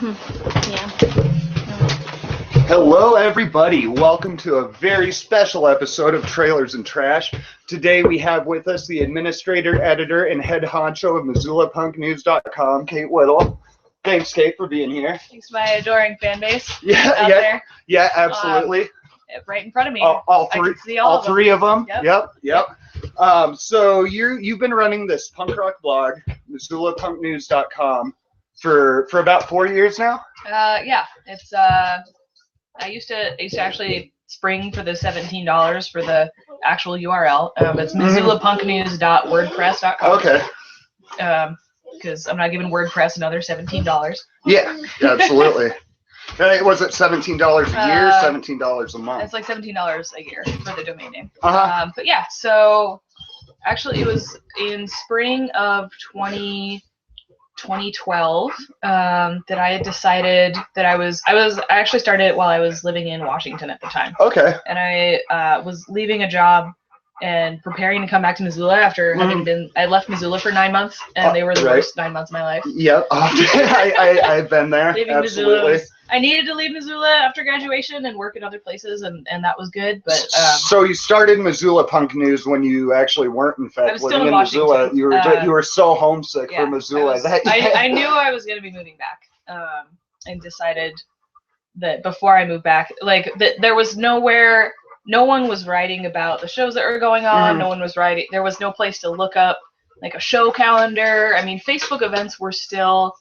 Yeah. Hello, everybody. Welcome to a very special episode of Trailers and Trash. Today we have with us the administrator, editor, and head honcho of MissoulaPunkNews.com, Kate Whittle. Thanks, Kate, for being here. Thanks to my adoring fan base. Yeah, absolutely. Right in front of me. All I three, can see all three of them. Yep. So you've been running this punk rock blog, MissoulaPunkNews.com, for about 4 years now. Yeah. It's I used to actually spring for the $17 for the actual URL. It's MissoulaPunkNews.wordpress.com. Okay. Because I'm not giving WordPress another $17. Yeah, absolutely. Was it $17 a year, $17 a month? It's like $17 a year for the domain name. Uh-huh. But yeah, so actually it was in spring of 2012 that I had decided that I actually started it while I was living in Washington at the time. Okay. And I was leaving a job and preparing to come back to Missoula after having I left Missoula for 9 months, and they were the worst 9 months of my life. Yep. I've been there. Leaving Absolutely. Missoula I needed to leave Missoula after graduation and work in other places, and that was good. But so you started Missoula Punk News when you actually weren't, in fact, living in Missoula. You were so homesick for Missoula. I knew I was going to be moving back, and decided that before I moved back, there was nowhere. No one was writing about the shows that were going on. No one was writing. There was no place to look up like a show calendar. I mean, Facebook events were still,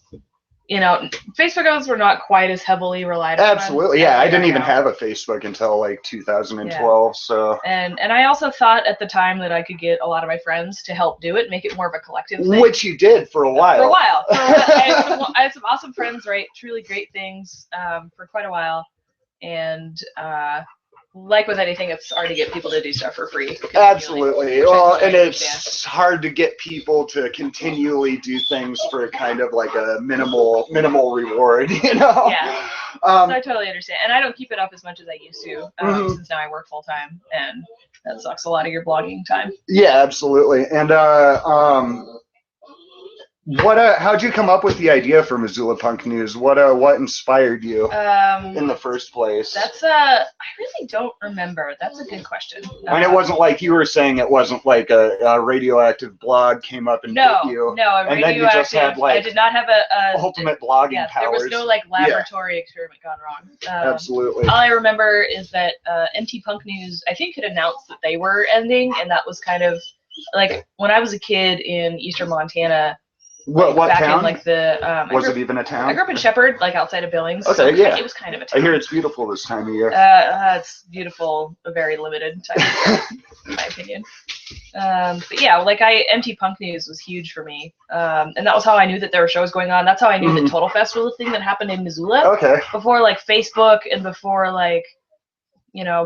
Facebook events were not quite as heavily relied on. Absolutely, yeah. I didn't even have a Facebook until like 2012. So. And I also thought at the time that I could get a lot of my friends to help do it, make it more of a collective thing. Which you did for a while. For a while. I had some awesome friends write truly great things for quite a while, and. Like with anything, it's hard to get people to do stuff for free. Absolutely. Well, and it's hard to get people to continually do things for kind of like a minimal reward, Yeah. So I totally understand. And I don't keep it up as much as I used to, since now I work full time, and that sucks a lot of your blogging time. Yeah, absolutely. And how'd you come up with the idea for Missoula Punk News? What inspired you in the first place? That's I really don't remember. That's a good question. And it wasn't like you were saying it wasn't like a radioactive blog came up and hit you. No, and then you just had like I did not have a ultimate blogging powers. There was no like laboratory experiment gone wrong. Absolutely. All I remember is that MT Punk News, I think, had announced that they were ending, and that was kind of like when I was a kid in Eastern Montana. What town? In, was it even a town? I grew up in Shepherd, like outside of Billings. Okay, so yeah. It was kind of a town. I hear it's beautiful this time of year. It's beautiful, a very limited time of year, in my opinion. But yeah, MT Punk News was huge for me. And that was how I knew that there were shows going on. That's how I knew that Total Fest was a thing that happened in Missoula. Okay. Before Facebook and before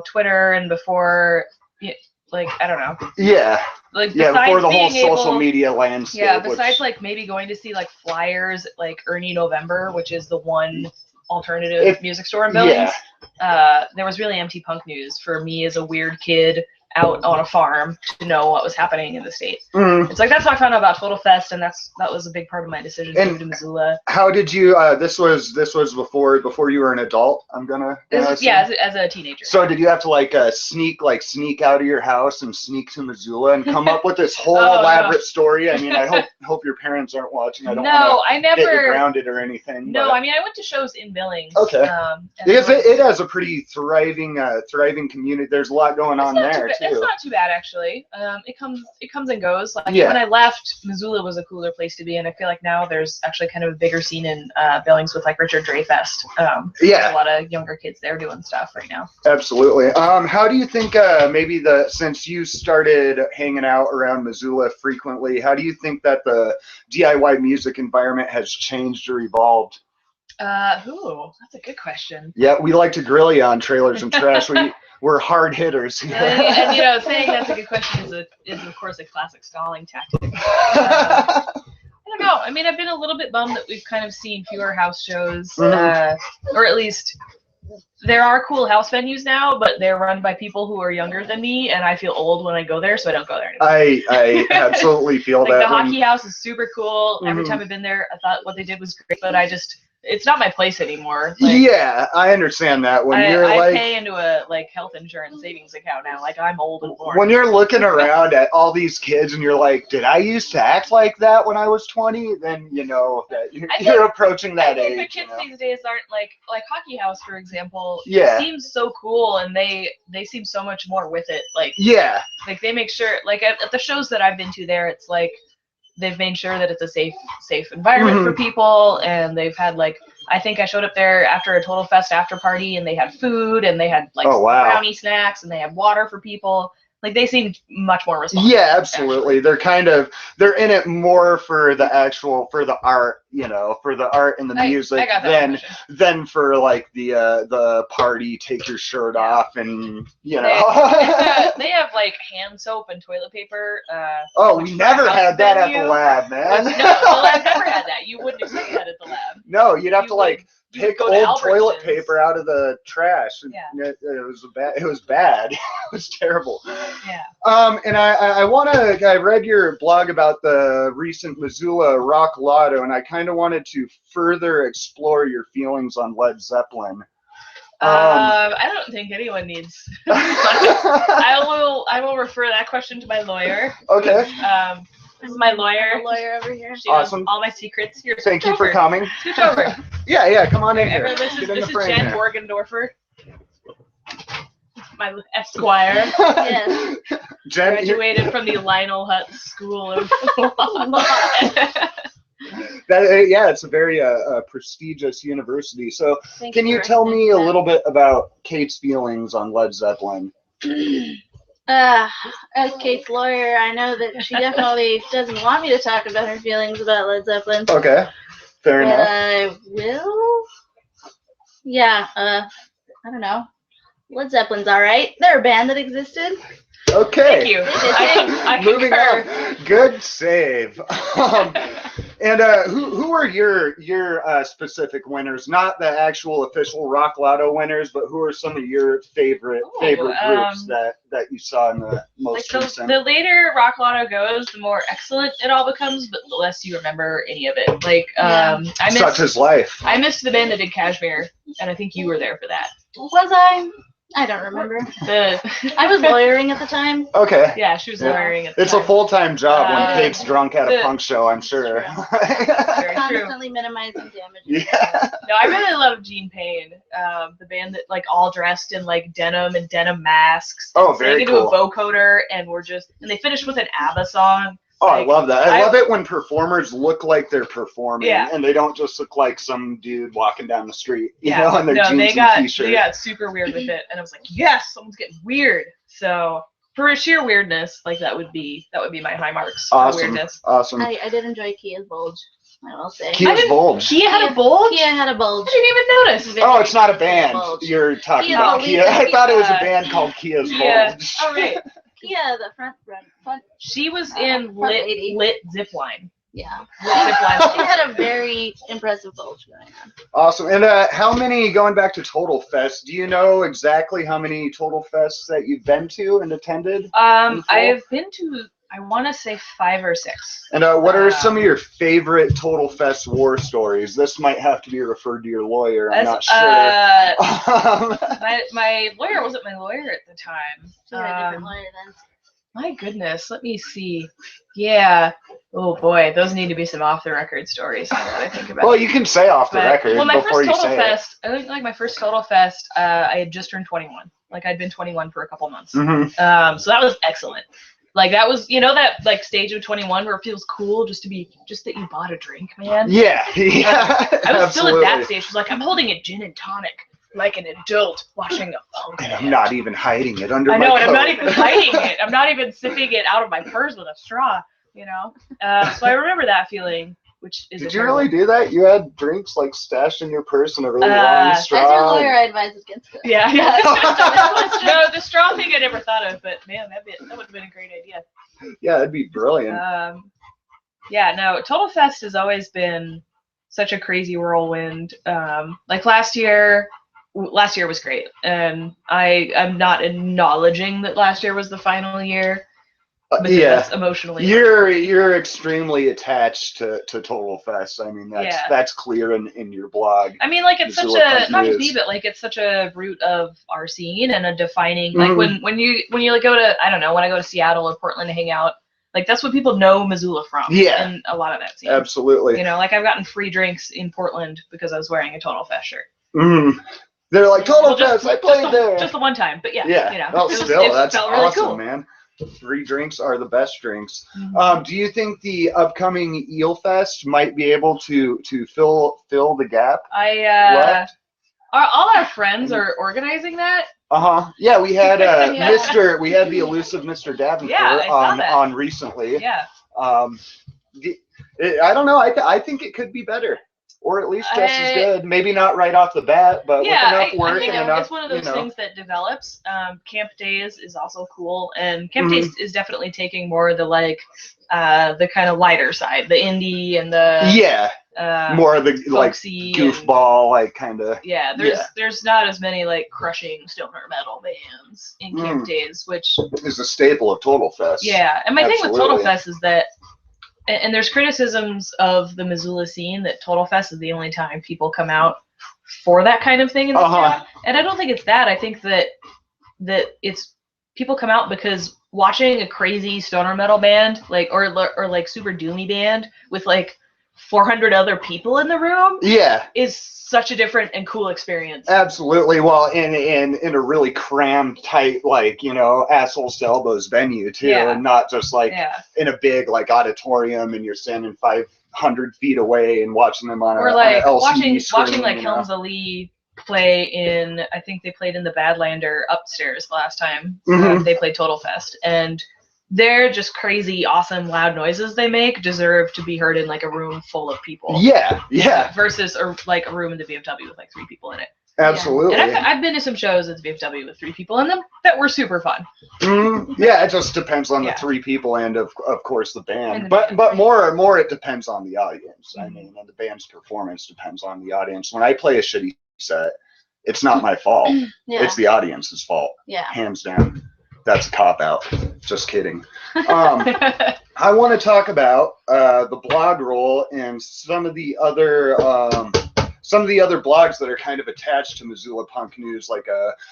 Twitter and before I don't know. Yeah. Before the whole social media landscape. Yeah, besides maybe going to see flyers at Ernie November, which is the one alternative music store in Billings. Yeah. There was really MT Punk News for me as a weird kid out on a farm to know what was happening in the state. It's that's how I found out about Total Fest, and that was a big part of my decision to move to Missoula. How did you? This was before you were an adult. I'm gonna. As a teenager. So did you have to sneak out of your house and sneak to Missoula and come up with this whole elaborate story? I mean, I hope your parents aren't watching. I don't want to get you grounded or anything. No, I mean I went to shows in Billings. Okay. Because it has a pretty thriving community. There's a lot going on there too. It's not too bad actually. It comes and goes. When I left, Missoula was a cooler place to be, and I feel like now there's actually kind of a bigger scene in Billings with Richard Dre Fest. There's a lot of younger kids there doing stuff right now. Absolutely. How do you think since you started hanging out around Missoula frequently, how do you think that the DIY music environment has changed or evolved? That's a good question. Yeah, we like to grill you on Trailers and Trash. We're hard hitters here. And saying that's a good question is of course a classic stalling tactic. I don't know. I mean, I've been a little bit bummed that we've kind of seen fewer house shows, or at least there are cool house venues now, but they're run by people who are younger than me, and I feel old when I go there, so I don't go there anymore. I absolutely feel that. The hockey house is super cool. Every time I've been there, I thought what they did was great, but I just it's not my place anymore. Like, yeah, I understand that. When I pay into a like health insurance savings account now. Like I'm old and bored. when you're looking around at all these kids and you're like, did I used to act like that when I was 20? Then you know that you're approaching that age. The kids these days aren't like Hockey House, for example. Yeah. It seems so cool, and they seem so much more with it. Like yeah, like they make sure, like at the shows that I've been to there, it's like they've made sure that it's a safe environment for people, and they've had like, I think I showed up there after a Total Fest after party, and they had food, and they had like brownie snacks, and they had water for people. Like they seemed much more responsible. Yeah, absolutely. Actually. They're in it more for the art, you know, for the art and the music than for like the party, take your shirt off and you know. They have like hand soap and toilet paper. We never had that at the lab, man. No, the lab never had that. You wouldn't expect that at the lab. No, you'd have to like pick old toilet paper out of the trash. Yeah. It was bad. It was terrible. Yeah. And I read your blog about the recent Missoula Rock Lotto, and I kind of wanted to further explore your feelings on Led Zeppelin. I don't think anyone needs. I will refer that question to my lawyer. Okay. This is my lawyer. The lawyer over here. She knows all my secrets. Here, thank you for coming. Scooch over. Yeah, come on in here. This is Jen Morgendorfer, my Esquire. Yes. Jen graduated from the Lionel Hutz School of Law. It's a very prestigious university. So, can you tell me a little bit about Kate's feelings on Led Zeppelin? As Kate's lawyer, I know that she definitely doesn't want me to talk about her feelings about Led Zeppelin. Okay, fair enough. I will. Yeah, I don't know. Led Zeppelin's all right. They're a band that existed. Okay. Thank you. I Moving concur. on. Good save. And who are your specific winners? Not the actual official Rock Lotto winners, but who are some of your favorite groups that you saw in the most recent? The later Rock Lotto goes, the more excellent it all becomes, but the less you remember any of it. Like Such is life. I missed the band that did Kashmir, and I think you were there for that. Was I? I don't remember. I was lawyering at the time. Okay. Yeah, she was lawyering at the time. It's a full-time job when Kate's drunk at a punk show, I'm sure. Very Constantly minimizing damage. Yeah. No, I really love Gene Payne, the band that like all dressed in like denim and denim masks. Oh, very cool. They do a vocoder, and they finished with an ABBA song. Oh, I love that. I love it when performers look like they're performing, and they don't just look like some dude walking down the street, you know, in their jeans and t-shirt. They got super weird with it, and I was like, yes, someone's getting weird. So for sheer weirdness, like that would be my high marks for weirdness. Awesome. I did enjoy Kia's Bulge, I will say. Kia's Bulge. Kia had a bulge? Kia had a bulge. I didn't even notice. Oh, it's not a band. You're talking about Kia. I thought it was a band called Kia's Bulge. Oh, right. Kia, the front. She was in lit zipline. Yeah. Zipline. She had a very impressive bulge going on. Awesome. And how many, going back to Total Fest, do you know exactly how many Total Fests that you've been to and attended? I've been to, I want to say 5 or 6. And what are some of your favorite Total Fest war stories? This might have to be referred to your lawyer. I'm not sure. My lawyer wasn't my lawyer at the time. She had a different lawyer then. My goodness, let me see. Yeah. Oh boy, those need to be some off the record stories. Now that I think about Well, you can say off the record before you say Fest, I think like my first Total Fest, I had just turned 21. Like I'd been 21 for a couple months. So that was excellent. Like that was, you know, that like stage of 21 where it feels cool just that you bought a drink, man. Yeah. I was still at that stage. I was like, I'm holding a gin and tonic like an adult watching a punk band. I'm not even hiding it under my coat. I know, and I'm not even hiding it. I'm not even sipping it out of my purse with a straw, you know? So I remember that feling, which is Did you really do that? You had drinks like stashed in your purse in a really long straw? As your lawyer, I advise against it. Yeah. No, the straw thing I never thought of, but man, that would have been a great idea. Yeah, that'd be brilliant. Yeah, no, Total Fest has always been such a crazy whirlwind. Like last year was great, and I'm not acknowledging that last year was the final year. because yeah. that's emotionally. You're extremely attached to Total Fest. I mean, that's clear in your blog. I mean, like it's Missoula such a Punk not just News. me, but like it's such a root of our scene and a defining like when you like go to I don't know when I go to Seattle or Portland to hang out, like that's what people know Missoula from. Yeah. And a lot of that scene. Absolutely. You know, like I've gotten free drinks in Portland because I was wearing a Total Fest shirt. They're like Total Fest. I played there. Just the one time, but yeah. Yeah. You know, Well, still, that's felt awesome, really cool. man. Free drinks are the best drinks. Do you think the upcoming Eel Fest might be able to fill the gap? All our friends are organizing that. Yeah, we had we had the elusive Mr. Davenport on recently. Yeah. I don't know. I think it could be better. Or at least just as good. Maybe not right off the bat, but with enough work and enough. It's one of those things that develops. Camp Days is also cool, and Camp Days is definitely taking more the the kind of lighter side, the indie and the more of the like goofball, like kind of. Yeah, there's not as many like crushing stoner metal bands in Camp Days, which is a staple of Total Fest. Yeah, and my thing with Total Fest is that. And there's criticisms of the Missoula scene that Total Fest is the only time people come out for that kind of thing in this town. And I don't think it's that. I think that it's people come out because watching a crazy stoner metal band or like super doomy band with like 400 other people in the room is such a different and cool experience. Absolutely. Well, in a really crammed, tight, like, assholes to elbows venue too, and not just like in a big like auditorium and you're standing 500 feet away and watching them on or like on a LCD screen, watching like Helms Ali play in, I think they played in the Badlander upstairs the last time they played Total Fest, and they're just crazy, awesome, loud noises they make deserve to be heard in like a room full of people. Yeah. Versus like a room in the VFW with like 3 people in it. Absolutely. And I've been to some shows at the VFW with 3 people in them that were super fun. Yeah, it just depends on the 3 people and of course the band. But more it depends on the audience. I mean, and the band's performance depends on the audience. When I play a shitty set, it's not my fault. It's the audience's fault. Yeah. Hands down. That's a cop-out. Just kidding. I want to talk about the blog roll and some of the other blogs that are kind of attached to Missoula Punk News. Like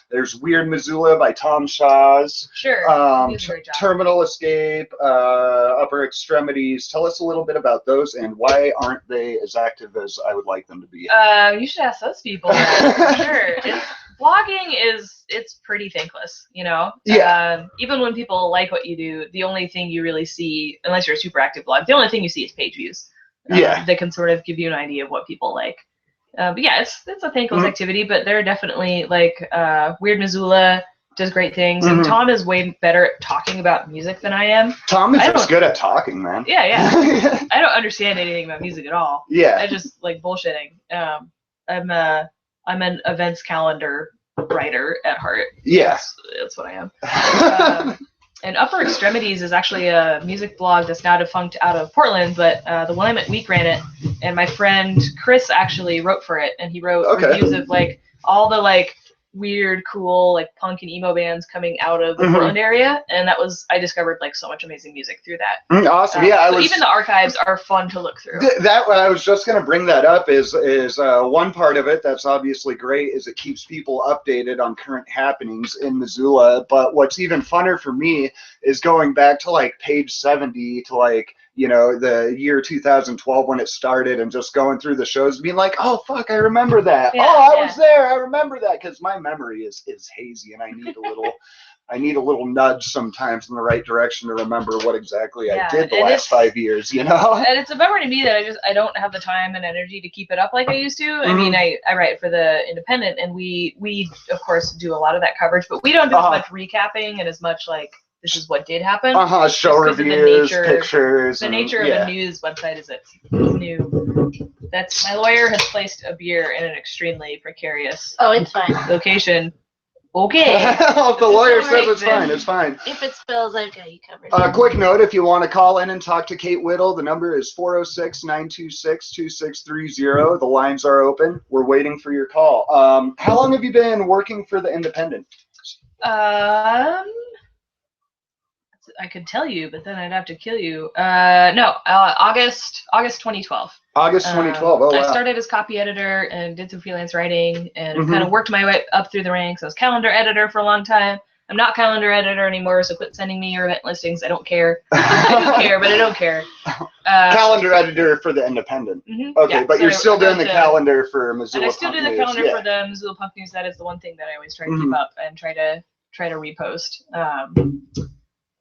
there's Weird Missoula by Tom Shaws. Sure. Terminal Escape, Upper Extremities. Tell us a little bit about those and why aren't they as active as I would like them to be? You should ask those people. For sure. Blogging it's pretty thankless, even when people like what you do, the only thing you really see, unless you're a super active blog, the only thing you see is page views. That can sort of give you an idea of what people like. But yeah, it's a thankless activity, but they're definitely like Weird Missoula does great things, and Tom is way better at talking about music than I am. Tom is just good at talking, man. Yeah. I don't understand anything about music at all. Yeah. I just like bullshitting. I'm an events calendar writer at heart. Yeah. That's what I am. And Upper Extremities is actually a music blog that's now defunct out of Portland, but the Willamette at Week ran it, and my friend Chris actually wrote for it, and he wrote reviews of like all the like weird, cool, like punk and emo bands coming out of the Portland area, and I discovered like so much amazing music through that. Awesome. Even the archives are fun to look through. That I was just gonna bring that up is one part of it that's obviously great is it keeps people updated on current happenings in Missoula. But what's even funner for me is going back to like page 70 to like the year 2012 when it started and just going through the shows being like, oh fuck, I remember that. I was there, I remember that, because my memory is hazy and I need a little nudge sometimes in the right direction to remember what exactly I did the last 5 years, And it's a bummer to me that I don't have the time and energy to keep it up like I used to. I mean, I write for the Independent, and we of course do a lot of that coverage, but we don't do as much recapping and as much like this is what did happen. Show reviews, pictures. The nature of a news website is it's new. That's my lawyer has placed a beer in an extremely precarious it's fine. location. Okay. If the lawyer says it's fine, it's fine. If it spills, I've got you covered. Quick note, if you want to call in and talk to Kate Whittle, the number is 406-926-2630. The lines are open. We're waiting for your call. How long have you been working for the Independent? I could tell you, but then I'd have to kill you. No, August 2012. August 2012. Oh, wow. I started as copy editor and did some freelance writing and Mhm. kind of worked my way up through the ranks. I was calendar editor for a long time. I'm not calendar editor anymore, so quit sending me your event listings. I don't care. I do care, but I don't care. Calendar editor for the Independent. Mhm, Okay, yeah, but so you're still I doing the wrote calendar for Missoula and I still Punk do the News. calendar Yeah. for the Missoula Punk News. That is the one thing that I always try to Mhm. keep up and try to repost.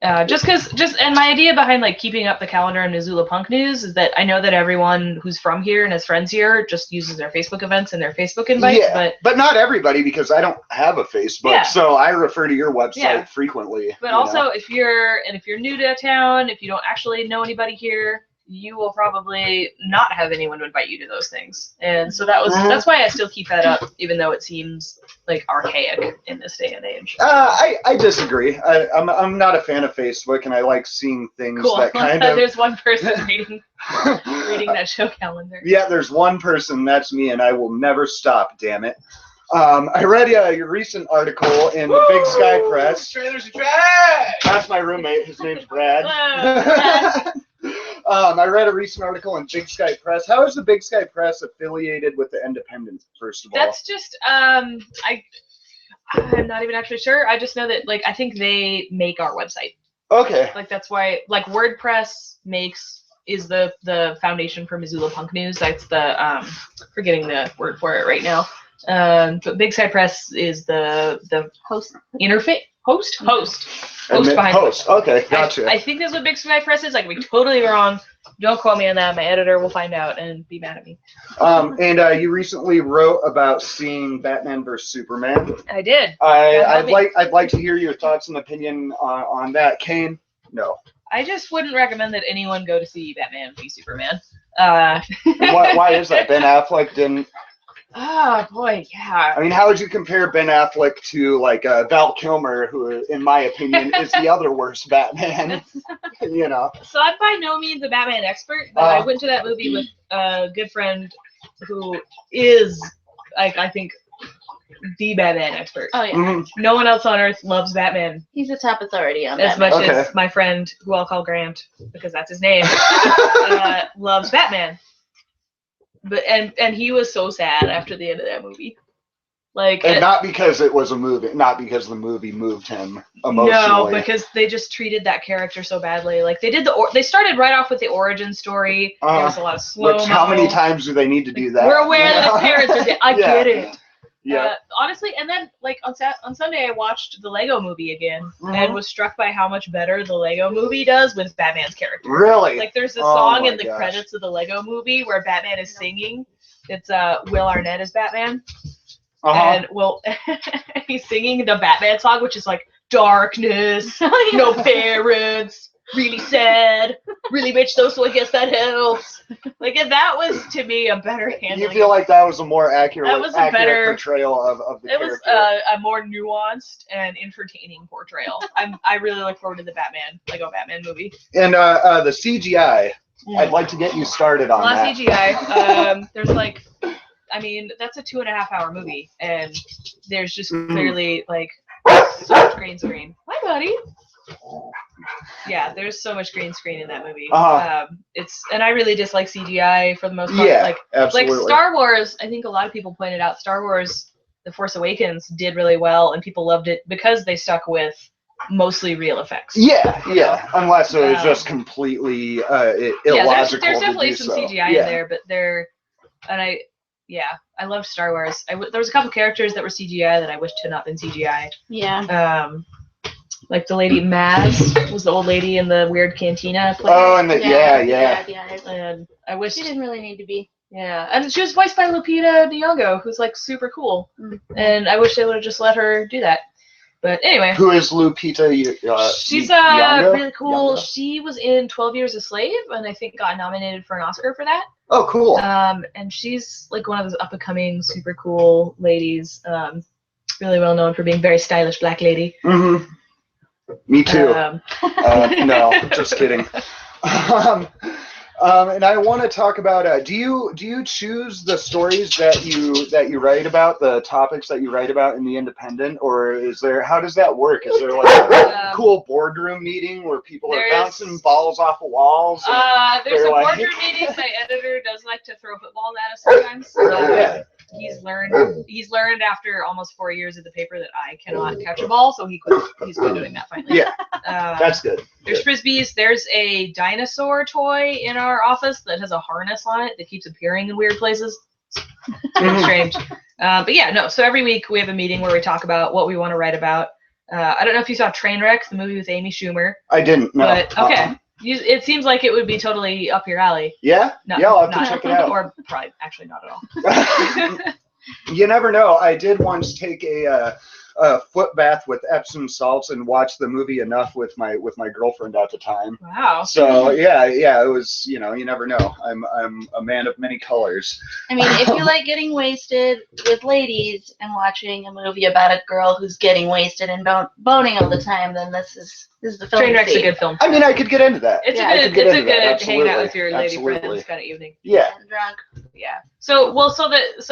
And my idea behind like keeping up the calendar in Missoula Punk News is that I know that everyone who's from here and has friends here just uses their Facebook events and their Facebook invites, Yeah, but not everybody, because I don't have a Facebook, Yeah. so I refer to your website Yeah. frequently. But you also, know? if you're new to town, if you don't actually know anybody here, you will probably not have anyone to invite you to those things. And so that's why I still keep that up, even though it seems like archaic in this day and age. I disagree. I'm not a fan of Facebook, and I like seeing things Cool. that kind of. There's one person reading that show calendar. Yeah, there's one person, that's me, and I will never stop, damn it. I read your recent article in the Big Sky Press. Trailers and trash! That's my roommate. His name's Brad. Hello. I read a recent article in Big Sky Press. How is the Big Sky Press affiliated with the Independent, first of all? That's just I'm not even actually sure. I just know that like I think they make our website. Okay. Like that's why like WordPress is the foundation for Missoula Punk News. That's the forgetting the word for it right now. But Big Sky Press is the Host. interface host Admit behind host. Okay, gotcha. I think that's what Big Sky Press is. I could be totally wrong. Don't quote me on that. My editor will find out and be mad at me. And you recently wrote about seeing Batman vs Superman. I did. I'd like to hear your thoughts and opinion on that. Kane? No. I just wouldn't recommend that anyone go to see Batman v Superman. Why is that? Ben Affleck didn't. Oh boy, yeah. I mean, how would you compare Ben Affleck to like Val Kilmer, who, in my opinion, is the other worst Batman? You know. So I'm by no means a Batman expert, but I went to that movie with a good friend who is, like, I think, the Batman expert. Oh yeah, Mm-hmm. No one else on Earth loves Batman he's the top authority on as Batman. much Okay. as my friend, who I'll call Grant because that's his name, loves Batman. But and he was so sad after the end of that movie. Like, And not because it was a movie, not because the movie moved him emotionally. no, because they just treated that character so badly. Like they did they started right off with the origin story. There was a lot of slow-mo. Which, how many times do they need to do that? We're aware that his parents are dead. I Yeah. get it. Yeah. Honestly, and then like on Sunday I watched the Lego Movie again Mhm. and was struck by how much better the Lego Movie does with Batman's character. Really? Like there's a Oh song my in the gosh. credits of the Lego Movie where Batman is singing. It's Will Arnett as Batman. And well, he's singing the Batman song, which is like darkness, no parents, really sad, really rich though, so I guess that helps. Like, and that was to me a better handling. You feel like that was a more accurate, That was a better portrayal of the it was character? a more nuanced and entertaining portrayal. I really look forward to the Lego Batman movie. And the CGI, I'd like to get you started on A lot that. of CGI. There's like, I mean, that's a 2.5 hour movie, and there's just clearly like so much green screen. Hi, buddy. Yeah, there's so much green screen in that movie. And I really dislike CGI for the most part. Yeah, like absolutely. Star Wars, I think a lot of people pointed out Star Wars: The Force Awakens did really well, and people loved it because they stuck with mostly real effects. Yeah, unless it was just completely illogical. Yeah, there's definitely to do some so. CGI in there, but I loved Star Wars. There was a couple characters that were CGI that I wished had not been CGI. Yeah. Like the lady Maz was the old lady in the weird cantina place. Oh, and yeah. And I wish She didn't really need to be. Yeah, and she was voiced by Lupita Nyong'o, who's like super cool. Mm-hmm. And I wish they would have just let her do that. But anyway. Who is Lupita? She's Nyong'o? really cool. Nyong'o? She was in 12 Years a Slave, and I think got nominated for an Oscar for that. Oh, cool. And she's like one of those up and coming super cool ladies. Really well known for being a very stylish black lady. Mm-hmm. Me too. No, just kidding. And I want to talk about. Do you choose the stories that you write about, the topics that you write about in the Independent, or is there? How does that work? Is there like a cool boardroom meeting where people are bouncing balls off of walls? There's a boardroom meeting. My editor does like to throw footballs at us sometimes. He's learned after almost 4 years at the paper that I cannot catch a ball, so he's quit doing that finally. Yeah, that's good. There's frisbees. There's a dinosaur toy in our office that has a harness on it that keeps appearing in weird places. It's really strange. But yeah, no. So every week we have a meeting where we talk about what we want to write about. I don't know if you saw Trainwreck, the movie with Amy Schumer. I didn't. No. But okay. It seems like it would be totally up your alley. Yeah? I'll have to check it out. Or probably, actually not at all. You never know. I did once take a foot bath with Epsom salts and watch the movie Enough with my girlfriend at the time. Wow. So yeah, it was, you never know. I'm a man of many colors. I mean, if you like getting wasted with ladies and watching a movie about a girl who's getting wasted and boning all the time, then this is the film. Trainwreck's a good film. I mean, I could get into that. It's a good hang out with your lady friends kind of evening. Yeah. And drunk. Yeah. So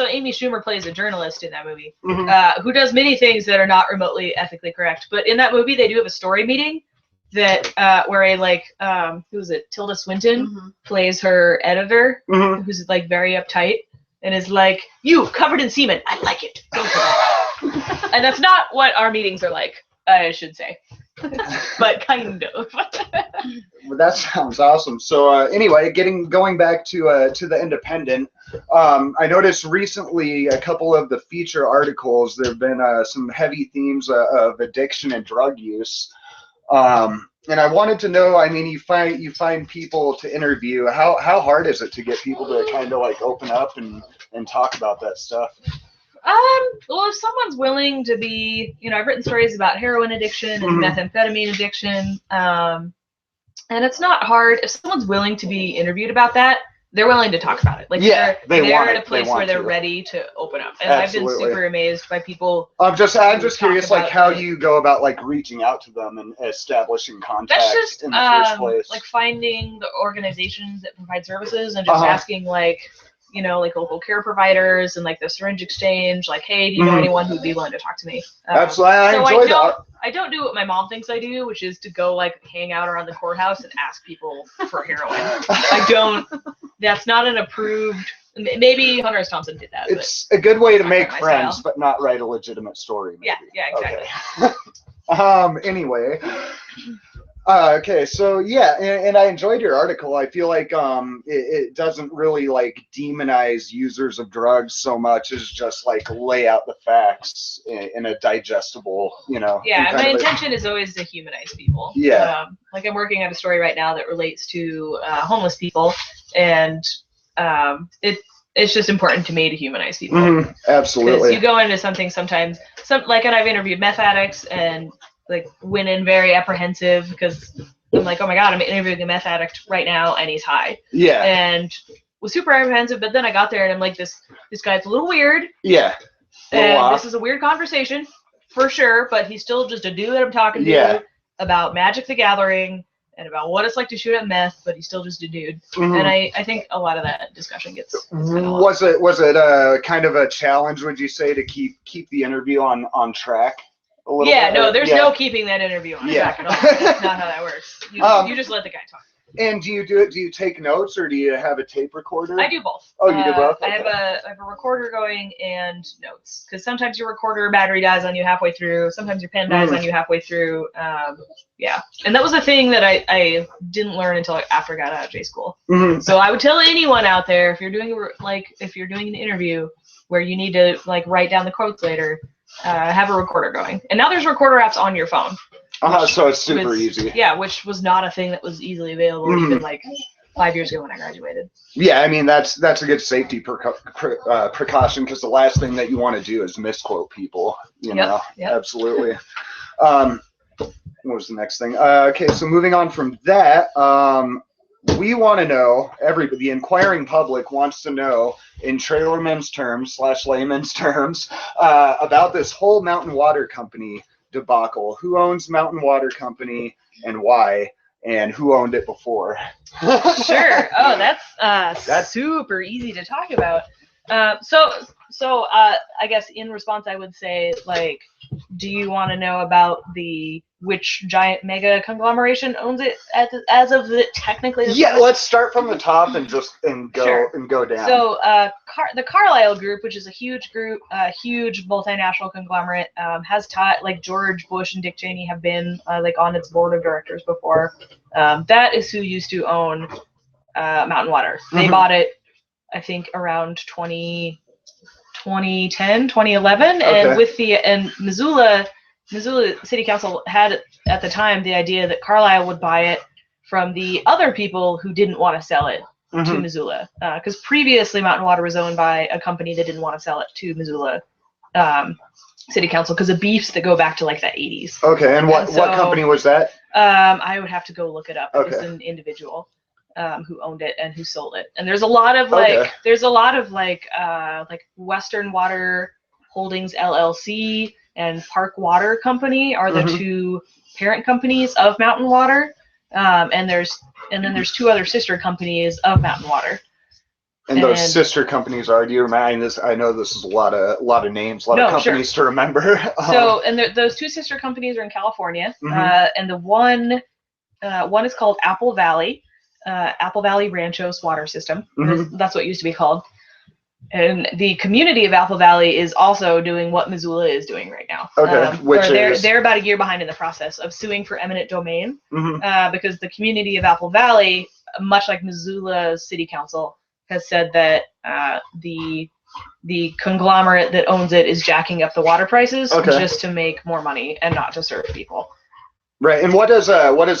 Amy Schumer plays a journalist in that movie, who does many things that are not remotely ethically correct. But in that movie, they do have a story meeting that where who is it? Tilda Swinton plays her editor, who's like very uptight and is like, "You covered in semen. I like it. Go for that." And that's not what our meetings are like, I should say. But kind of. Well, that sounds awesome. So anyway, going back to the Independent, I noticed recently a couple of the feature articles. There have been some heavy themes of addiction and drug use, and I wanted to know. I mean, you find people to interview. How hard is it to get people to kind of like open up and talk about that stuff? Well, if someone's willing to be, I've written stories about heroin addiction and methamphetamine addiction, and it's not hard. If someone's willing to be interviewed about that, they're willing to talk about it. Like they're at a place where they're ready to open up. And Absolutely. I've been super amazed by people. I'm just curious, like how you go about like reaching out to them and establishing contact. That's just in the first place. Like finding the organizations that provide services and just asking like local care providers and like the syringe exchange, like, hey, do you know anyone who'd be willing to talk to me? Absolutely, I enjoy that. I don't do what my mom thinks I do, which is to go like hang out around the courthouse and ask people for heroin. I don't. That's not an approved. Maybe Hunter S. Thompson did that. It's a good way to make friends, but not write a legitimate story. Maybe. Yeah, exactly. Okay. Anyway. Okay, so yeah, and I enjoyed your article. I feel like it doesn't really like demonize users of drugs so much as just like lay out the facts in a digestible, Yeah, my intention is always to humanize people. Yeah. Like I'm working on a story right now that relates to homeless people, and it's just important to me to humanize people. Absolutely. Because you go into something sometimes, and I've interviewed meth addicts and like went in very apprehensive because I'm like, oh my God, I'm interviewing a meth addict right now and he's high. Yeah. And was super apprehensive, but then I got there and I'm like, this guy's a little weird. Yeah. And this is a weird conversation for sure, but he's still just a dude that I'm talking to about Magic the Gathering and about what it's like to shoot at meth, but he's still just a dude. And I think a lot of that discussion gets Was it kind of a challenge, would you say, to keep the interview on track? There's no keeping that interview on track at all. That's not how that works. You just let the guy talk. And do you take notes or do you have a tape recorder? I do both. Oh, you do both? Okay. I have a recorder going and notes, because sometimes your recorder battery dies on you halfway through. Sometimes your pen dies on you halfway through. And that was a thing that I didn't learn until after I got out of J school. So I would tell anyone out there, if you're doing an interview where you need to like write down the quotes later, have a recorder going. And now there's recorder apps on your phone. So it's super easy. Yeah, which was not a thing that was easily available even like 5 years ago when I graduated. Yeah, I mean that's a good safety precaution, because the last thing that you want to do is misquote people. You know, absolutely. What was the next thing? Okay, so moving on from that, we want to know, the inquiring public wants to know, in trailermen's terms / layman's terms, about this whole Mountain Water Company debacle. Who owns Mountain Water Company and why? and who owned it before. Sure. Oh, that's super easy to talk about. So I guess in response, I would say, like, do you want to know about which giant mega conglomeration owns it as of technically? Yeah, let's start from the top and go down. So the Carlyle Group, which is a huge group, huge multinational conglomerate, has taught, like, George Bush and Dick Cheney have been like on its board of directors before. That is who used to own Mountain Water. They bought it, I think, around 2010, 2011, Okay. and Missoula City Council had at the time the idea that Carlisle would buy it from the other people who didn't want to sell it to Missoula, because previously Mountain Water was owned by a company that didn't want to sell it to Missoula City Council because of beefs that go back to like the 80s. Okay, and what company was that? I would have to go look it up. It was an individual who owned it and who sold it. And there's a lot of like Western Water Holdings LLC and Park Water Company are the two parent companies of Mountain Water. And then there's two other sister companies of Mountain Water. And those sister companies are, do you remind this? I know this is a lot of names, a lot of companies to remember. So, and those two sister companies are in California, and the one is called Apple Valley Ranchos Water System. That's what it used to be called. And the community of Apple Valley is also doing what Missoula is doing right now. Okay, they're about a year behind in the process of suing for eminent domain, because the community of Apple Valley, much like Missoula City Council, has said that the conglomerate that owns it is jacking up the water prices just to make more money and not to serve people. Right, and what does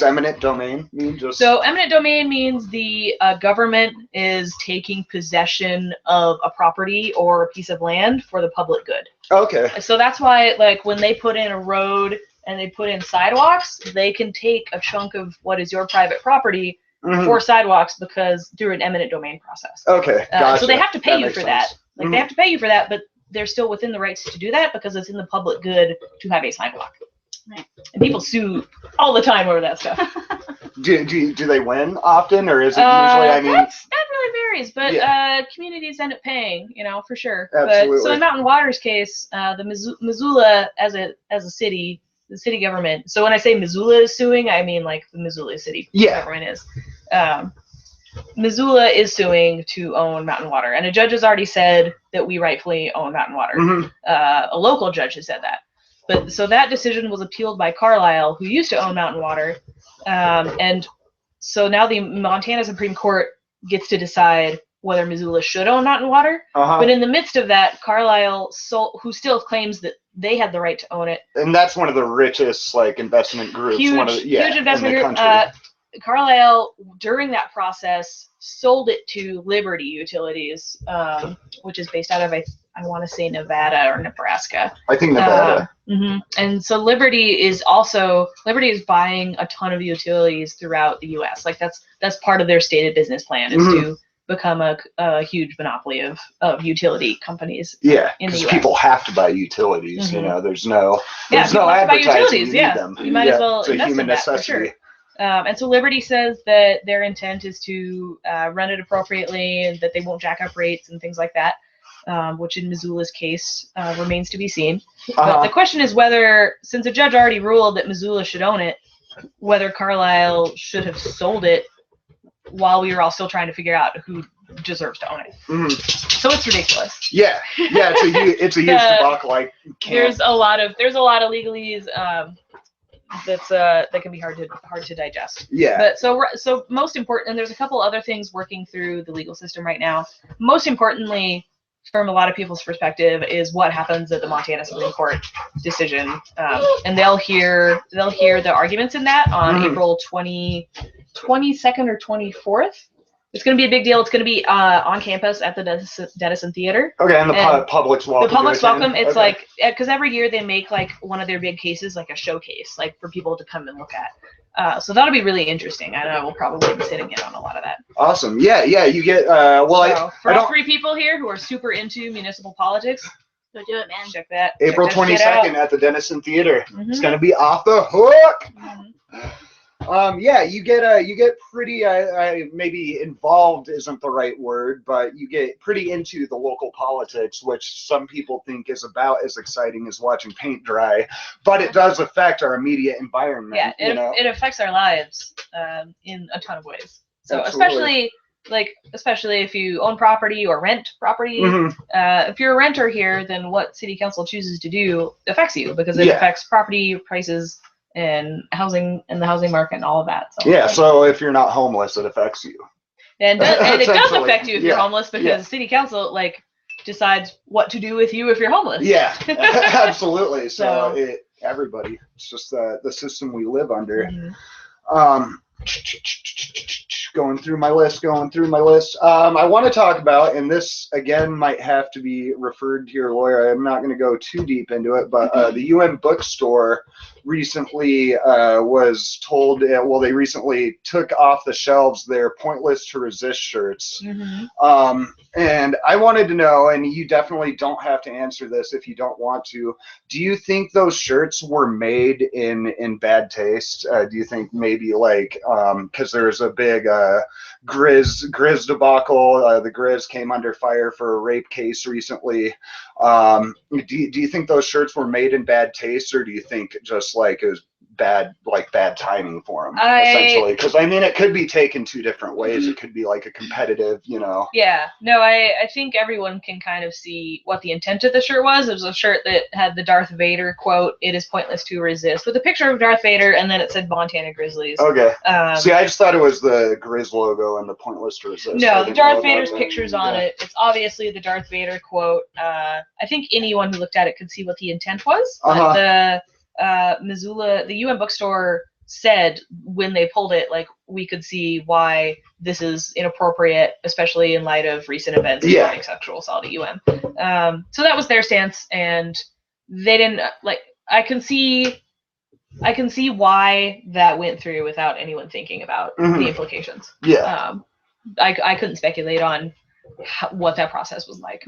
eminent domain mean? So eminent domain means the government is taking possession of a property or a piece of land for the public good. Okay. So that's why, like, when they put in a road and they put in sidewalks, they can take a chunk of what is your private property for sidewalks because through an eminent domain process. Okay, gotcha. So they have to pay you for that. Like, they have to pay you for that, but they're still within the rights to do that because it's in the public good to have a sidewalk. Right. And people sue all the time over that stuff. Do they win often, or is it usually? I mean, that really varies, but communities end up paying, for sure. Absolutely. But so in Mountain Water's case, the Missoula as a city, the city government. So when I say Missoula is suing, I mean like the Missoula city government is. Missoula is suing to own Mountain Water, and a judge has already said that we rightfully own Mountain Water. A local judge has said that. But so that decision was appealed by Carlisle, who used to own Mountain Water, and so now the Montana Supreme Court gets to decide whether Missoula should own Mountain Water. But in the midst of that, Carlisle, who still claims that they had the right to own it, and that's one of the richest investment groups, huge investment group. Carlisle, during that process, sold it to Liberty Utilities, which is based out of I want to say Nevada or Nebraska. I think Nevada. And so Liberty is buying a ton of utilities throughout the U.S. Like that's part of their stated business plan is to become a huge monopoly of utility companies. Yeah, in the U.S. People have to buy utilities. There's no advertising. You need them. You might as well it's a invest human in that, necessity. for sure. And so Liberty says that their intent is to run it appropriately and that they won't jack up rates and things like that, which in Missoula's case remains to be seen. But the question is whether, since a judge already ruled that Missoula should own it, whether Carlisle should have sold it while we were all still trying to figure out who deserves to own it. So it's ridiculous. Yeah, it's a huge debacle. There's a lot of legalese. That can be hard to digest. Yeah. But so most important, and there's a couple other things working through the legal system right now. Most importantly, from a lot of people's perspective, is what happens at the Montana Supreme Court decision, and they'll hear the arguments in that on April 22nd or 24th. It's going to be a big deal. It's going to be on campus at the Denison Theater. Okay, and the public's welcome. The public's welcome. It's like, because every year they make like one of their big cases like a showcase, like for people to come and look at. So that'll be really interesting. I know we'll probably be sitting in on a lot of that. Awesome. Yeah. You get for all three people here who are super into municipal politics, go do it, man. Check that. April 22nd at the Denison Theater. It's going to be off the hook. Yeah, you get pretty maybe involved isn't the right word, but you get pretty into the local politics, which some people think is about as exciting as watching paint dry, but it does affect our immediate environment. Yeah, it affects our lives in a ton of ways. So especially if you own property or rent property, if you're a renter here, then what city council chooses to do affects you because it affects property prices and housing and the housing market and all of that. So yeah, so if you're not homeless, it affects you. And it does affect you if you're homeless because city council decides what to do with you if you're homeless. Yeah, absolutely. So everybody, it's just the system we live under. Going through my list. I want to talk about, and this again might have to be referred to your lawyer. I'm not going to go too deep into it, but the UN bookstore recently was told, they recently took off the shelves their Pointless to Resist shirts. And I wanted to know, and you definitely don't have to answer this if you don't want to, do you think those shirts were made in bad taste? Do you think maybe because there's a big Grizz debacle, the Grizz came under fire for a rape case recently. Do you think those shirts were made in bad taste, or do you think just it was bad timing for them, essentially? Because I mean, it could be taken two different ways. It could be a competitive, Yeah, no, I think everyone can kind of see what the intent of the shirt was. It was a shirt that had the Darth Vader quote, "It is pointless to resist," with a picture of Darth Vader, and then it said Montana Grizzlies. Okay. See, I just thought it was the Grizz logo and the Pointless to Resist. No, the Darth Vader's picture's on it. It's obviously the Darth Vader quote. I think anyone who looked at it could see what the intent was. But the Missoula, the UN bookstore said when they pulled it, we could see why this is inappropriate, especially in light of recent events involving sexual assault at UN. So that was their stance, and they didn't I can see why that went through without anyone thinking about the implications. Yeah. I couldn't speculate on what that process was like.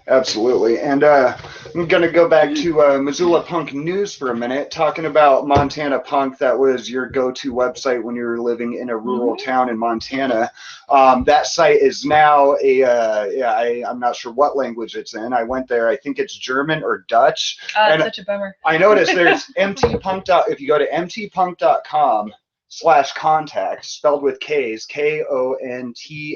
Absolutely. And I'm going to go back to Missoula Punk News for a minute, talking about Montana Punk. That was your go-to website when you were living in a rural town in Montana. That site is now I'm not sure what language it's in. I went there. I think it's German or Dutch. It's such a bummer. I noticed there's mtpunk. If you go to mtpunk.com/contact, spelled with K's, KONTAKT,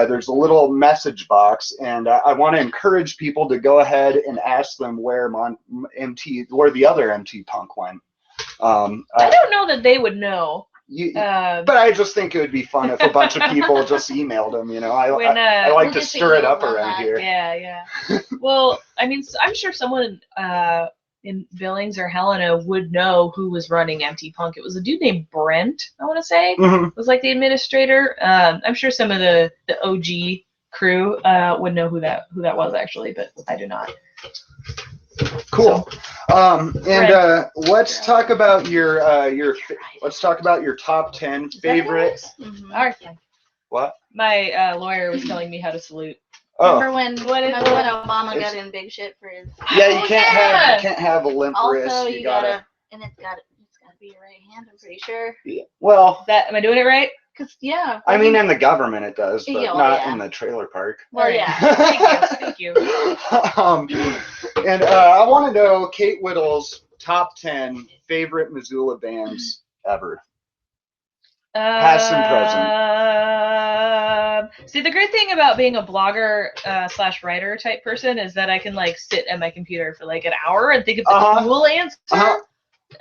there's a little message box, and I want to encourage people to go ahead and ask them where the other MT Punk went. I don't know that they would know. But I just think it would be fun if a bunch of people just emailed them. I like to stir it up around here. Yeah. Well, I mean, I'm sure someone in Billings or Helena would know who was running MT Punk. It was a dude named Brent, I want to say. It was the administrator. I'm sure some of the OG crew would know who that was actually, but I do not. Cool. Let's talk about your top 10 favorite. All right. What? My lawyer was telling me how to salute. Remember when Obama got in big shit for his? Yeah, you can't have a limp wrist. Also, you gotta, and it's gotta be your right hand. I'm pretty sure. Yeah. Well, am I doing it right? I mean, in the government it does, but not in the trailer park. Well, yeah. Thank you. And I want to know Kate Whittle's top 10 favorite Missoula bands ever. Past and present. See, the great thing about being a blogger / writer type person is that I can sit at my computer for an hour and think of the cool answer.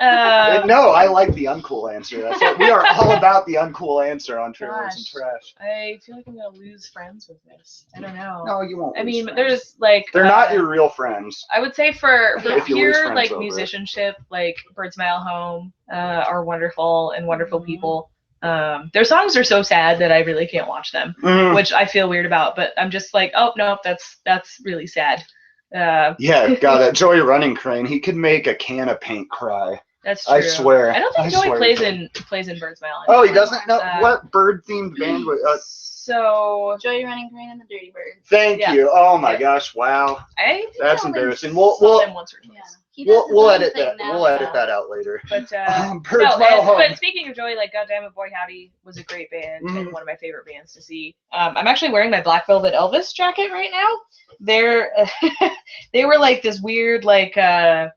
No, I like the uncool answer. That's what we are all about, the uncool answer on Trailers and Trash. I feel like I'm gonna lose friends with this. I don't know. No, you won't. I mean, friends. there's they're not your real friends. I would say for pure musicianship, Birds Mile Home are wonderful and wonderful people. Their songs are so sad that I really can't watch them, which I feel weird about. But I'm just oh no, that's really sad. Yeah, God, that Joey Running Crane, he could make a can of paint cry. That's true. I swear. I don't think Joey plays in Birds Mile. Oh, he doesn't? No. What bird themed band was So Joey Running Crane and the Dirty Birds. Thank you. Oh my gosh! Wow. That's embarrassing. We'll He does his We'll own edit thing that. now, We'll edit though. that out later. But Birds no, Mile Home. but speaking of Joy, like Goddamn It Boy Howdy was a great band and one of my favorite bands to see. I'm actually wearing my Black Velvet Elvis jacket right now. They're they were like this weird like I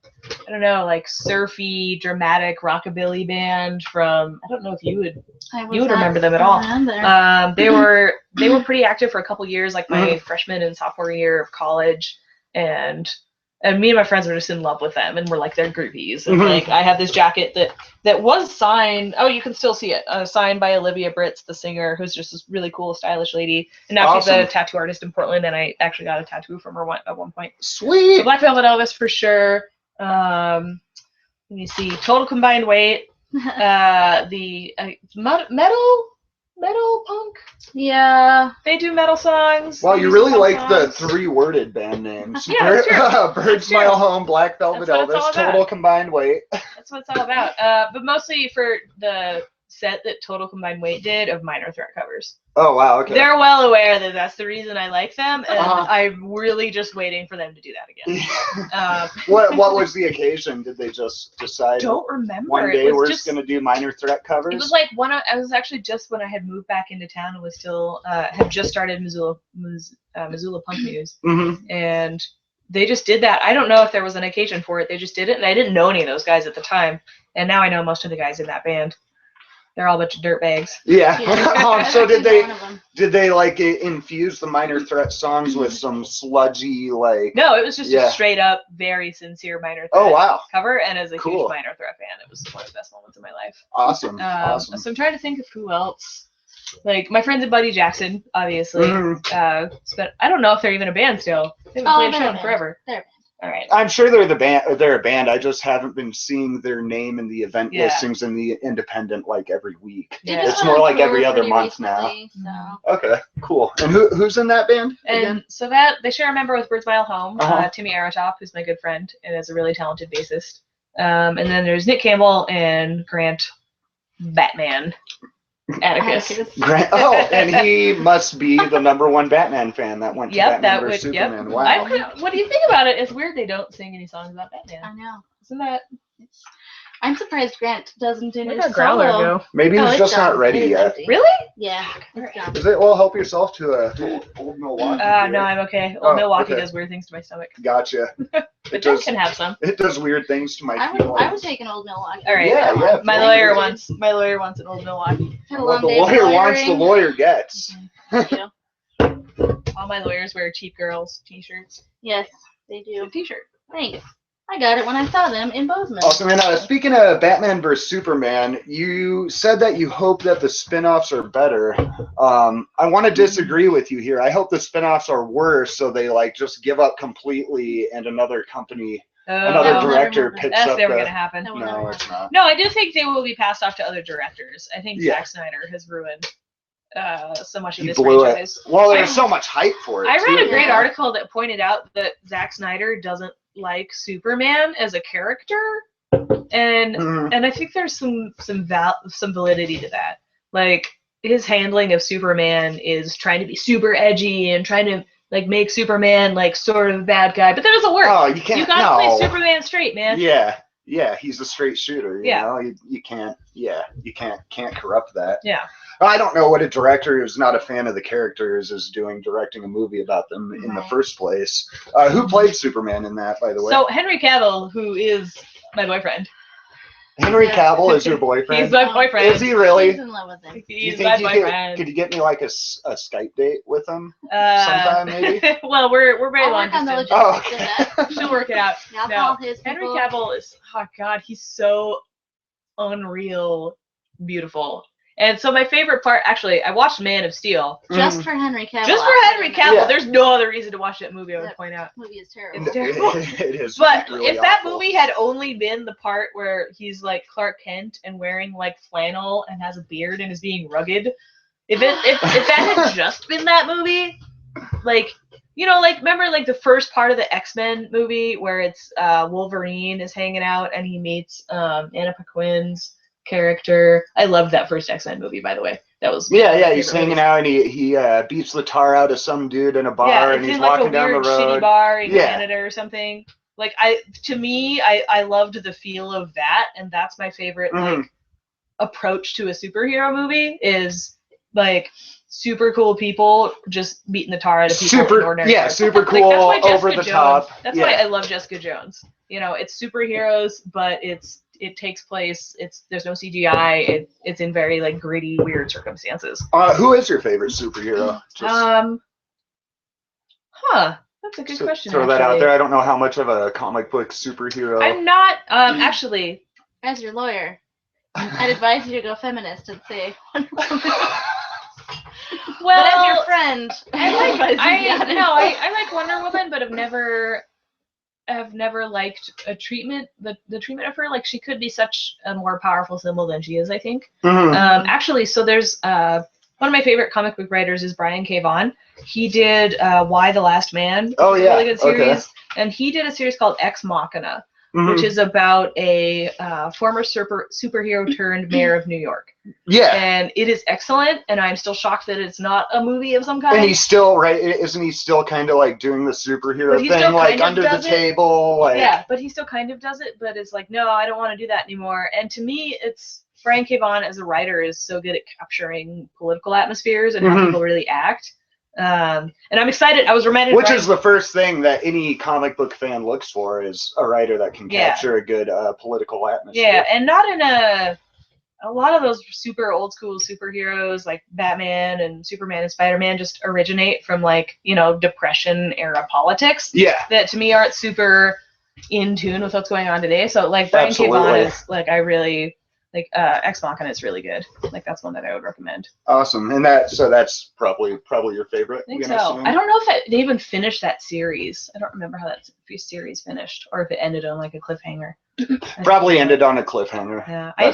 don't know, like surfy dramatic rockabilly band from, I don't know if you would remember them at all. They were pretty active for a couple years, like my freshman and sophomore year of college, and me and my friends were just in love with them, and we're like their groupies. And like I have this jacket that was signed. Oh, you can still see it. Signed by Olivia Britz, the singer, who's just this really cool, stylish lady. And now she's a tattoo artist in Portland, and I actually got a tattoo from her at one point. Sweet. So Black Velvet Elvis for sure. Let me see. Total Combined Weight. The metal punk. Yeah. They do metal songs. Well, They you do really some like punk the songs. 3-worded band names. Yeah, it's true. Birds It's Mile true. Home, Black Velvet That's what it's Elvis, all about. Total Combined Weight. That's what it's all about. But mostly for the set that Total Combined Weight did of Minor Threat covers. Oh, wow, okay. They're well aware that that's the reason I like them, and I'm really just waiting for them to do that again. What was the occasion? Did they just decide Don't remember. one It day was we're just just going to do Minor Threat covers? It was like I was actually just when I had moved back into town and was still had just started Missoula Punk News, and they just did that. I don't know if there was an occasion for it. They just did it, and I didn't know any of those guys at the time, and now I know most of the guys in that band. They're all a bunch of dirtbags. Yeah. So did they like infuse the Minor Threat songs with some sludgy like? No, it was just a straight up, very sincere Minor Threat cover, and as a huge Minor Threat fan, it was one of the best moments of my life. Awesome. Awesome. So I'm trying to think of who else. Like my friends at Buddy Jackson, obviously. I don't know if they're even a band still. They haven't played a show in forever. They're a band. All right. I'm sure they're a band. I just haven't been seeing their name in the event listings in the Independent like every week. Yeah. It's more like every other month recently, now. So. Okay, cool. And who's in that band? And so they share a member with Birds Mile Home, Timmy Aratop, who's my good friend and is a really talented bassist. And then there's Nick Campbell and Grant Batman Atticus. And he must be the #1 Batman fan that went to Batman vs Superman. Wow. What do you think about it? It's weird they don't sing any songs about Batman. I know. Isn't that? I'm surprised Grant doesn't do his Growler solo. go? Maybe he's just not ready yet. Really? Yeah. It's Is it? Well, help yourself to Old Milwaukee. No, I'm okay. Old Milwaukee does weird things to my stomach. Gotcha. But Jen can have some. It does weird things to my feelings. I would take an Old Milwaukee. All right. Yeah. My lawyer wants an Old Milwaukee. What the lawyer wants, the lawyer gets. All my lawyers wear Cheap Girls t-shirts. Yes, they do. Good t-shirt. Thanks. I got it when I saw them in Bozeman. Awesome. And speaking of Batman vs Superman, you said that you hope that the spin-offs are better. I want to disagree with you here. I hope the spin-offs are worse, so they like just give up completely and another company, another director picks up. That's never going to happen. No, it's not. No, I do think they will be passed off to other directors. I think Zack Snyder has ruined so much of this franchise. Well, there's so much hype for it. I read a great article that pointed out that Zack Snyder doesn't like Superman as a character, and I think there's some validity to that. Like his handling of Superman is trying to be super edgy and trying to like make Superman like sort of a bad guy, but that doesn't work. Oh, you can't. You gotta play Superman straight, man. Yeah, he's a straight shooter. You know, you can't. Yeah, you can't corrupt that. Yeah. I don't know what a director who's not a fan of the characters is doing directing a movie about them in the first place. Who played Superman in that, by the way? So Henry Cavill, who is my boyfriend. Henry Cavill is your boyfriend? He's my boyfriend. Is he really? He's in love with him. He's my boyfriend. Could you get me like a Skype date with him sometime, maybe? Well, we're very long distance. Oh, okay. She'll work it out. No, Henry Cavill is, oh God, he's so unreal beautiful. And so my favorite part, actually, I watched Man of Steel. Just for Henry Cavill. Just for Henry Cavill. Yeah. There's no other reason to watch that movie, I would point out. That movie is terrible. It's terrible. It is. But really if that awful. movie had only been the part where he's like Clark Kent and wearing like flannel and has a beard and is being rugged, if that had just been that movie, like, you know, like, remember like the first part of the X-Men movie where it's Wolverine is hanging out and he meets Anna Paquin's character. I loved that first X-Men movie, by the way. That was he's hanging out and he beats the tar out of some dude in a bar and he's in like walking down the road. Shitty bar in Canada or something. Like to me, I loved the feel of that, and that's my favorite like approach to a superhero movie is like super cool people just beating the tar out of people in ordinary cars. Super cool, like, over the top. That's why I love Jessica Jones. You know, it's superheroes, but it takes place. There's no CGI. It's in very like gritty, weird circumstances. Who is your favorite superhero? That's a good question. Throw that out there. I don't know how much of a comic book superhero. I'm not actually. As your lawyer, I'd advise you to go feminist and say Wonder Woman. Well, but as your friend, I like Wonder Woman, but I've never liked a treatment the treatment of her. Like she could be such a more powerful symbol than she is, I think. Actually, so there's one of my favorite comic book writers is Brian K. Vaughan. He did Why the Last Man. Oh yeah, really good series. And he did a series called Ex Machina, which is about a former superhero turned mayor of New York. Yeah. And it is excellent, and I'm still shocked that it's not a movie of some kind. And he's still, right, isn't he still kind of like doing the superhero thing, like under the table? Like... Yeah, but he still kind of does it, but it's like, no, I don't want to do that anymore. And to me, Brian K. Vaughan as a writer is so good at capturing political atmospheres and how people really act. And I'm excited. I was reminded. Which is the first thing that any comic book fan looks for is a writer that can capture a good political atmosphere. Yeah, and not in a lot of those super old school superheroes like Batman and Superman and Spider-Man just originate from like, you know, Depression era politics. Yeah. That to me aren't super in tune with what's going on today. So like Brian K. Vaughan is like I really like Ex Machina is really good. Like that's one that I would recommend. Awesome. And that's probably your favorite. I think so. I don't know if they even finished that series. I don't remember how that series finished or if it ended on like a cliffhanger. Probably ended on a cliffhanger. Yeah. I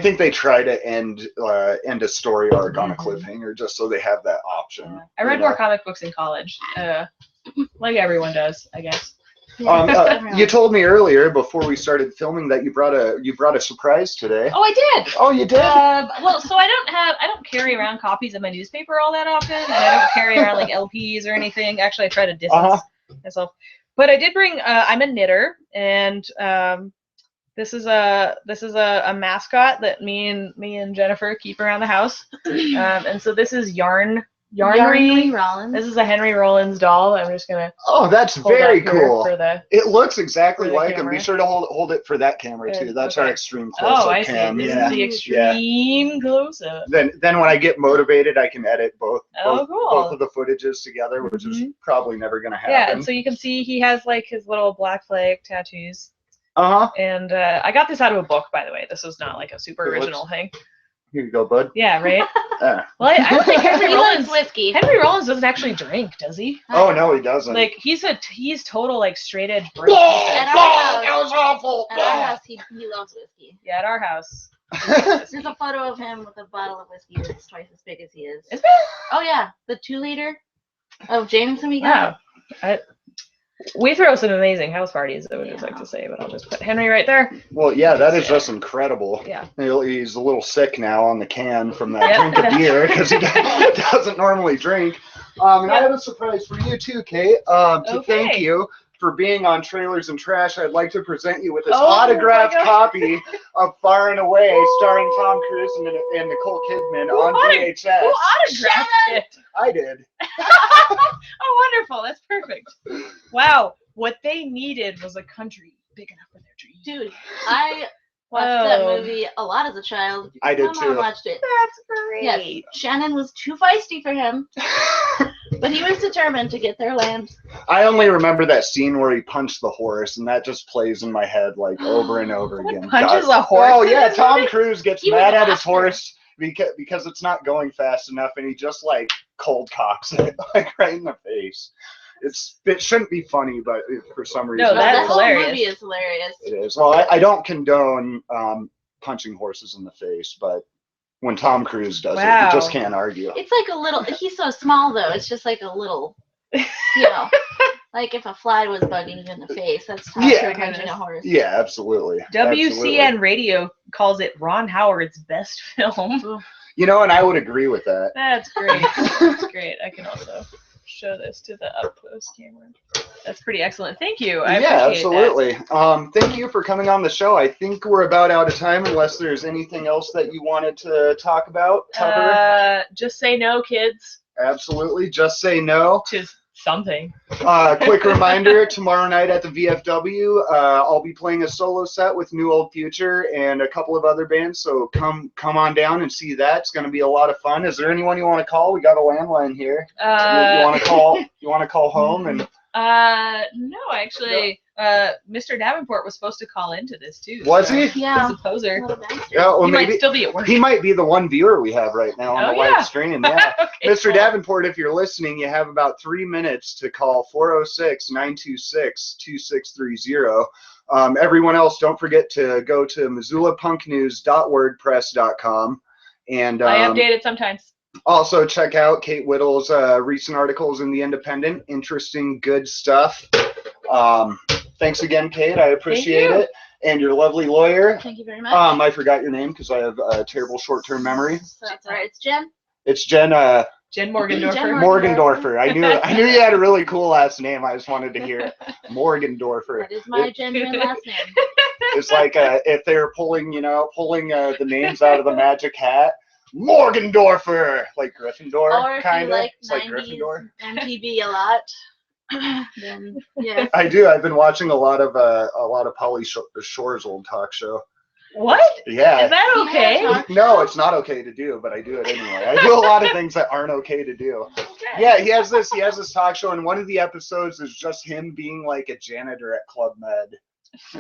think they try to end a story arc on a cliffhanger just so they have that option. Yeah. I read more comic books in college. Like everyone does, I guess. You told me earlier before we started filming that you brought a surprise today. Oh, I did. Oh, you did. Well, so I don't carry around copies of my newspaper all that often, and I don't carry around like LPs or anything. Actually, I try to distance myself. But I did bring. I'm a knitter, and this is a mascot that me and Jennifer keep around the house. And so this is Yarnery Rollins. This is a Henry Rollins doll. I'm just gonna. Oh, that's very cool. It looks exactly like him. camera. Be sure to hold it for that camera too. That's our extreme close-up. Oh, I see. Cam. This is the extreme close-up. Then when I get motivated, I can edit both cool. both of the footages together, which is probably never gonna happen. Yeah, and so you can see he has like his little black flag tattoos. And I got this out of a book, by the way. This was not like a super original thing. Here you go, bud. Yeah, right? Well, I don't think Henry Rollins whiskey. Henry Rollins doesn't actually drink, does he? Oh, no, he doesn't. Like, he's total, like, straight edge At our house, he loves whiskey. Yeah, at our house. There's a photo of him with a bottle of whiskey that's twice as big as he is. Is there? Oh, yeah. The 2-liter of Jameson we got. Wow. We throw some amazing house parties, I would just like to say, but I'll just put Henry right there. Well, yeah, that is just incredible. Yeah. He's a little sick now on the can from that drink of beer because he doesn't normally drink. And I have a surprise for you too, Kate. To thank you for being on Trailers and Trash, I'd like to present you with this autographed copy of Far and Away, starring Tom Cruise and Nicole Kidman on VHS. Who autographed it? I did. Oh, wonderful. That's perfect. Wow. What they needed was a country big enough for their dreams. Dude, I watched that movie a lot as a child. I did too. Watched it. That's great. Yes, Shannon was too feisty for him, but he was determined to get their land. I only remember that scene where he punched the horse, and that just plays in my head like over and over again. Punches a horse? Oh yeah, Tom Cruise gets mad at his horse because it's not going fast enough, and he just like cold cocks it like right in the face. It shouldn't be funny, but for some reason, no, that's hilarious. Whole movie is hilarious. It is. Well, I don't condone punching horses in the face, but when Tom Cruise does it, you just can't argue. It's like a little. He's so small though. It's just like a little. You know, like if a fly was bugging you in the face, that's Tom Cruise punching a horse. Yeah, absolutely. WCN Radio calls it Ron Howard's best film. You know, and I would agree with that. That's great. That's great. I can also. show this to the up close camera. That's pretty excellent. Thank you. I Yeah, appreciate absolutely. Thank you for coming on the show. I think we're about out of time unless there's anything else that you wanted to talk about, cover. Just say no, kids. Absolutely. Just say no. To something. Quick reminder, tomorrow night at the VFW, I'll be playing a solo set with New Old Future and a couple of other bands, so come on down and see that. It's going to be a lot of fun. Is there anyone you want to call? We got a landline here. You want to call? You want to call home? And no, actually, Mr. Davenport was supposed to call into this too. Was so he? Yeah. He's a poser. Yeah, well, He maybe might still be at work. he might be the one viewer we have right now on the yeah. live stream. Yeah. Okay, Mr. cool. Davenport, if you're listening, you have about 3 minutes to call 406-926-2630. Everyone else, don't forget to go to missoulapunknews.wordpress.com. And I update it sometimes. also check out Kate Whittle's recent articles in The Independent. Interesting, good stuff. Thanks again, Kate. I appreciate it. And your lovely lawyer. Thank you very much. I forgot your name because I have a terrible short-term memory. That's all right. It's Jen. It's Jen. Jen Morgendorfer. Jen Morgendorfer. I knew you had a really cool last name. I just wanted to hear it. Morgendorfer. That is my genuine last name. It's like if they're pulling the names out of the magic hat. Morgendorfer, like Gryffindor, Or if kind you of. like It's like 90s Gryffindor. MTV a lot, then yeah. I do. I've been watching a lot of Pauly Shore's old talk show. What? Yeah. Is that okay? Yeah, No, it's not okay to do, but I do it anyway. I do a lot of things that aren't okay to do. Okay. Yeah, he has this talk show, and one of the episodes is just him being like a janitor at Club Med,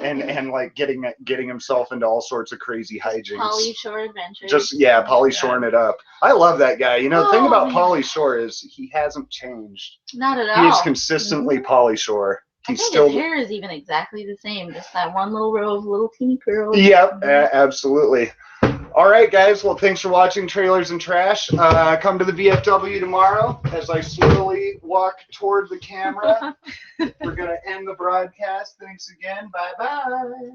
and like getting himself into all sorts of crazy hijinks. Pauly Shore Adventures. Just Pauly shoring it up. I love that guy. You know, the thing about Oh, Pauly Shore is he hasn't changed. Not at all. He's consistently Pauly Shore. I He's think still. his hair is even exactly the same, just that one little row of little teeny curls. Yep, absolutely. All right, guys. Well, thanks for watching Trailers and Trash. Come to the VFW tomorrow. As I slowly walk toward the camera, we're going to end the broadcast. Thanks again. Bye-bye.